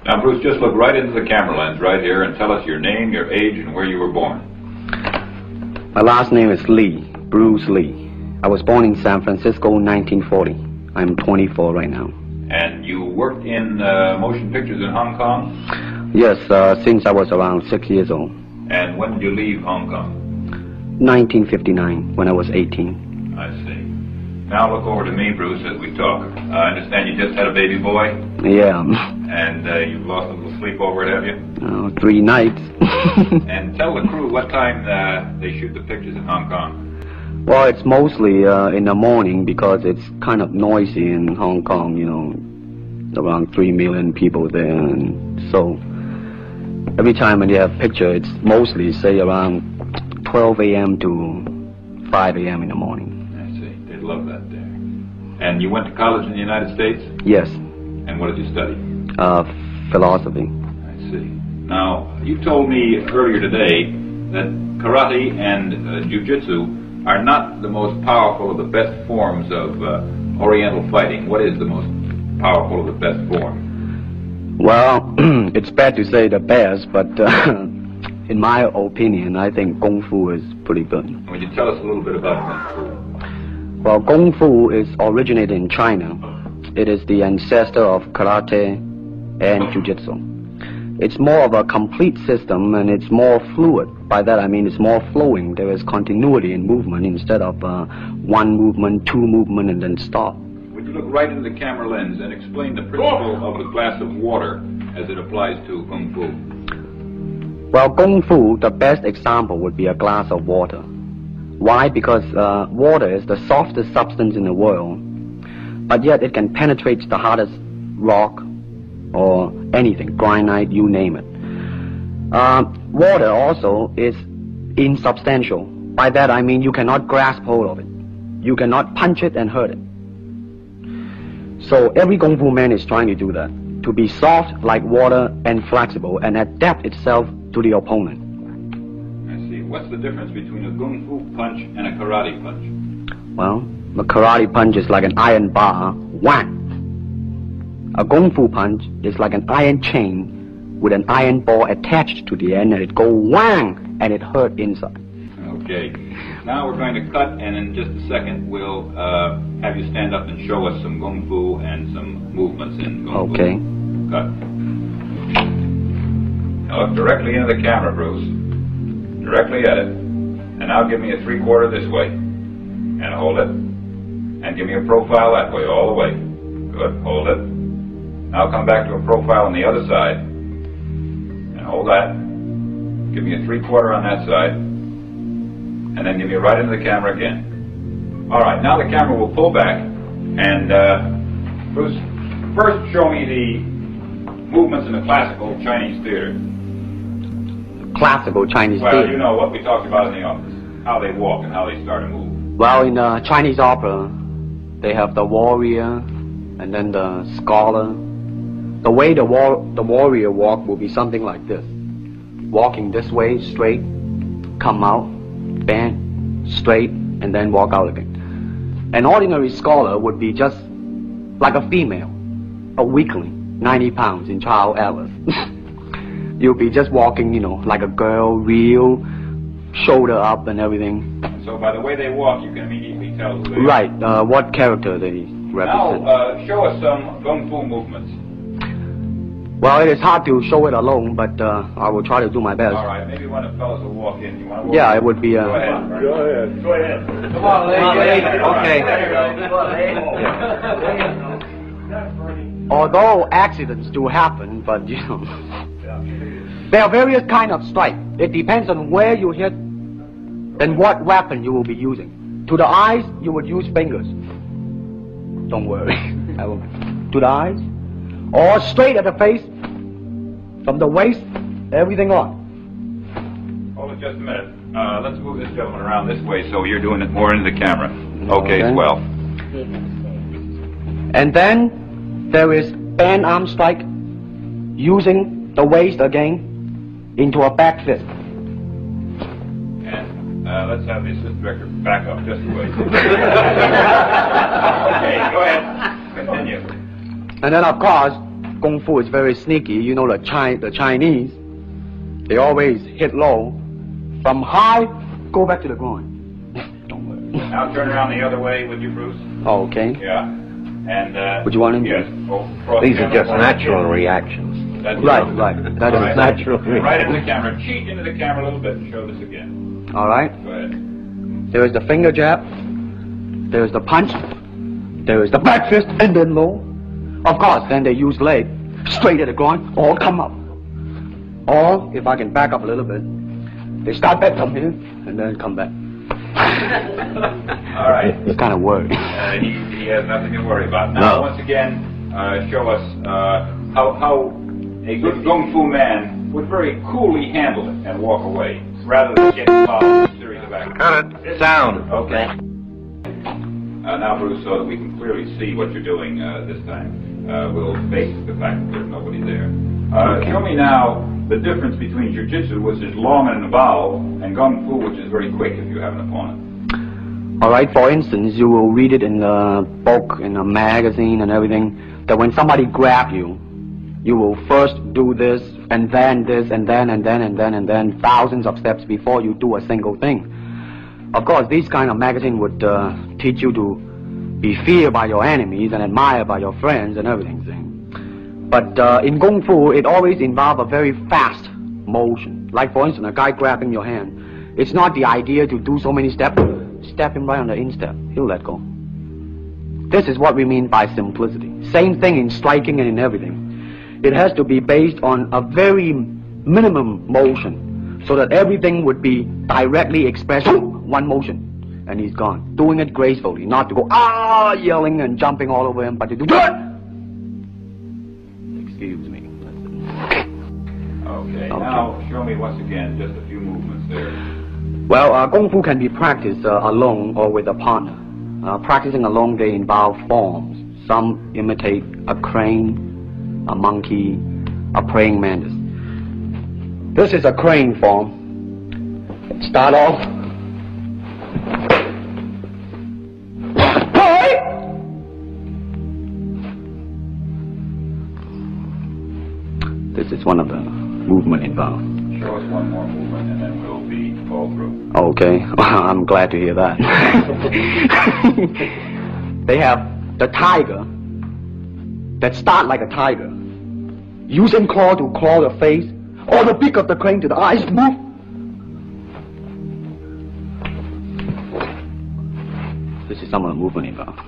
Now, Bruce, just look right into the camera lens right here and tell us your name, your age, and where you were born. My last name is Lee, Bruce Lee. I was born in San Francisco in 1940. I'm 24 right now. And you worked in motion pictures in Hong Kong? Yes, since I was around 6 years old. And when did you leave Hong Kong? 1959, when I was 18. I see. Now look over to me, Bruce, as we talk. I understand you just had a baby boy? Yeah. And you've lost a little sleep over it, have you? 3 nights. And tell the crew what time they shoot the pictures in Hong Kong. Well, it's mostly in the morning because it's kind of noisy in Hong Kong, you know, around 3 million people there. And so every time when you have picture, it's mostly, say, around 12 a.m. to 5 a.m. in the morning. Love that there. And you went to college in the United States? Yes. And what did you study? Philosophy. I see. Now, you told me earlier today that karate and jiu-jitsu are not the most powerful of the best forms of Oriental fighting. What is the most powerful of the best form? Well, it's bad to say the best, but in my opinion, I think Kung Fu is pretty good. Would you tell us a little bit about Kung Fu? Well, Kung Fu is originated in China. It is the ancestor of karate and jiu-jitsu. It's more of a complete system and it's more fluid. By that I mean it's more flowing. There is continuity in movement instead of one movement, two movement, and then stop. Would you look right into the camera lens and explain the principle of the glass of water as it applies to Kung Fu? Well, Kung Fu, the best example would be a glass of water. Why? Because water is the softest substance in the world, but yet it can penetrate the hardest rock or anything, granite, you name it. Water also is insubstantial. By that I mean you cannot grasp hold of it. You cannot punch it and hurt it. So every Kung Fu man is trying to do that, to be soft like water and flexible and adapt itself to the opponent. What's the difference between a Kung Fu punch and a karate punch? Well, the karate punch is like an iron bar, whack. A Kung Fu punch is like an iron chain with an iron ball attached to the end, and it go whang, and it hurt inside. Okay. Now we're going to cut, and in just a second we'll have you stand up and show us some Kung Fu and some movements in Kung Fu. Okay. Cut. Now look directly into the camera, Bruce. Directly at it. And now give me a 3/4 this way. And hold it. And give me a profile that way, all the way. Good. Hold it. Now come back to a profile on the other side. And hold that. Give me a 3/4 on that side. And then give me right into the camera again. Alright, now the camera will pull back. And Bruce, first show me the movements in the classical Chinese theater. Classical Chinese Well, theater. you know what we talked about in the office, how they walk and how they start to move. Well, in Chinese opera, they have the warrior and then the scholar. The way the warrior walk will be something like this. Walking this way, straight, come out, bend, straight, and then walk out again. An ordinary scholar would be just like a female, a weakling, 90 pounds in child Alice. You'll be just walking, you know, like a girl, real, shoulder up and everything. So by the way they walk, you can immediately tell who they are. Right, what character they represent. Now, show us some Kung Fu movements. Well, it is hard to show it alone, but I will try to do my best. All right, maybe one of the fellows will walk in. You want to walk Yeah, in? it would be... Go ahead. Go ahead. Go ahead. Come on, lady. Okay. Although accidents do happen, but, you know... There are various kind of strike. It depends on where you hit and what weapon you will be using. To the eyes, you would use fingers. Don't worry. I will. To the eyes. Or straight at the face. From the waist, everything on. Hold it just a minute. Let's move this gentleman around this way so you're doing it more into the camera. Okay, swell. And then there is band arm strike using the waist again into a back fist. And let's have the assistant director back up just a way. Okay, go ahead. Continue. And then, of course, Kung Fu is very sneaky. You know, the Chinese, they always hit low. From high, go back to the groin. Don't worry. Now turn around the other way, would you, Bruce? Oh, okay. Yeah. And, Would you want him? Yes. Oh, These are just natural reactions. That's Right. That is natural. Right into the camera. Cheat into the camera a little bit and show this again. All right. Go ahead. There is the finger jab. There is the punch. There is the back fist and then low. Of course, then they use leg straight at the groin or come up. Or, if I can back up a little bit, they start back from here and then come back. All right. It's kind of worried. He has nothing to worry about. Now, once again, show us how a good Kung Fu man would very coolly handle it and walk away, rather than get involved in a series of actions. Cut it. Sound. Okay. Now, Bruce, so that we can clearly see what you're doing this time, we'll face the fact that there's nobody there. Show me now the difference between Jiu-Jitsu, which is long and involved, and Kung Fu, which is very quick if you have an opponent. All right, for instance, you will read it in a book, in a magazine and everything, that when somebody grabs you, you will first do this, and then this, and then thousands of steps before you do a single thing. Of course, these kind of magazine would teach you to be feared by your enemies and admired by your friends and everything. See? But in Kung Fu, it always involves a very fast motion. Like, for instance, a guy grabbing your hand. It's not the idea to do so many steps. Step him right on the instep. He'll let go. This is what we mean by simplicity. Same thing in striking and in everything. It has to be based on a very minimum motion, so that everything would be directly expressed. One motion, and he's gone. Doing it gracefully, not to go yelling and jumping all over him, but to do it. Excuse me. Okay. Now show me once again just a few movements there. Well, Kung Fu can be practiced alone or with a partner. Practicing alone, they involve forms. Some imitate a crane, a monkey, a praying mantis. This is a crane form. Start off. This is one of the movement involved. Show us one more movement and then we'll be all through. Okay, I'm glad to hear that. They have the tiger that start like a tiger, using claw to claw the face, or the beak of the crane to the eyes to move. This is some of the movement involved.